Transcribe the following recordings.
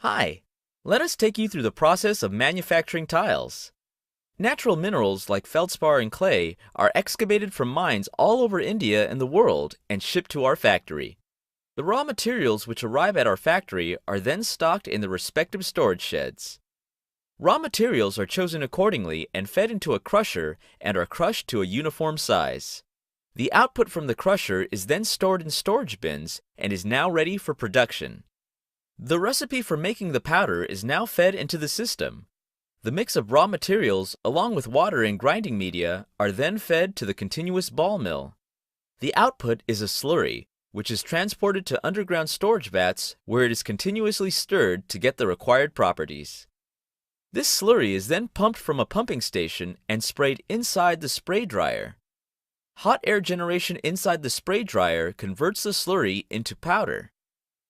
Hi, let us take you through the process of manufacturing tiles. Natural minerals like feldspar and clay are excavated from mines all over India and the world and shipped to our factory. The raw materials which arrive at our factory are then stocked in the respective storage sheds. Raw materials are chosen accordingly and fed into a crusher and are crushed to a uniform size. The output from the crusher is then stored in storage bins and is now ready for production. The recipe for making the powder is now fed into the system. The mix of raw materials along with water and grinding media are then fed to the continuous ball mill. The output is a slurry, which is transported to underground storage vats where it is continuously stirred to get the required properties. This slurry is then pumped from a pumping station and sprayed inside the spray dryer. Hot air generation inside the spray dryer converts the slurry into powder.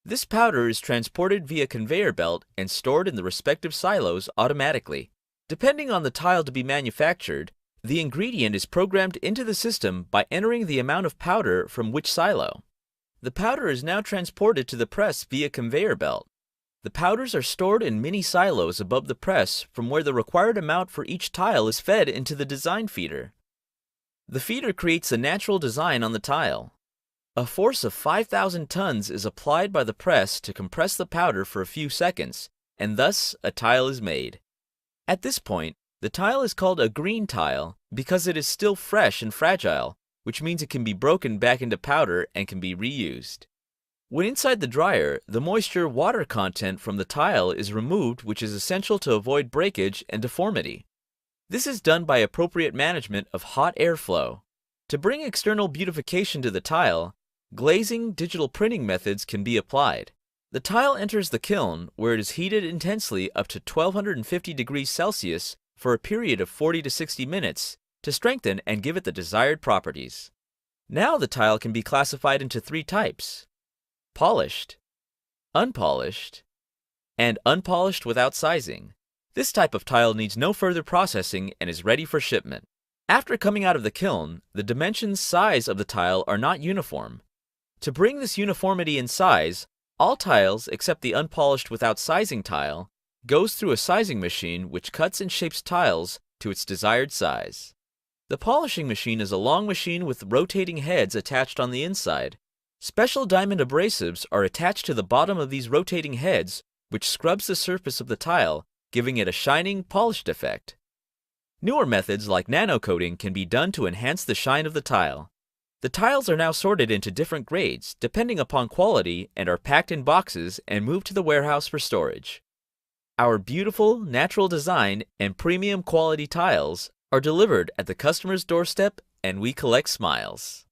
This powder is transported via conveyor belt and stored in the respective silos automatically. Depending on the tile to be manufactured, the ingredient is programmed into the system by entering the amount of powder from which silo. The powder is now transported to the press via conveyor belt. The powders are stored in mini silos above the press from where the required amount for each tile is fed into the design feeder. The feeder creates a natural design on the tile. A force of 5,000 tons is applied by the press to compress the powder for a few seconds, and thus a tile is made. At this point, the tile is called a green tile because it is still fresh and fragile, which means it can be broken back into powder and can be reused. When inside the dryer, the moisture-water content from the tile is removed, which is essential to avoid breakage and deformity. This is done by appropriate management of hot airflow. To bring external beautification to the tile, glazing digital printing methods can be applied. The tile enters the kiln where it is heated intensely up to 1250 degrees Celsius for a period of 40 to 60 minutes to strengthen and give it the desired properties. Now the tile can be classified into three types: polished, unpolished, and unpolished without sizing. This type of tile needs no further processing and is ready for shipment. After coming out of the kiln, the dimensions size of the tile are not uniform. To bring this uniformity in size, all tiles except the unpolished without sizing tile goes through a sizing machine which cuts and shapes tiles to its desired size. The polishing machine is a long machine with rotating heads attached on the inside. Special diamond abrasives are attached to the bottom of these rotating heads, which scrubs the surface of the tile, giving it a shining, polished effect. Newer methods like nanocoating can be done to enhance the shine of the tile. The tiles are now sorted into different grades depending upon quality and are packed in boxes and moved to the warehouse for storage. Our beautiful, natural design and premium quality tiles are delivered at the customer's doorstep, and we collect smiles.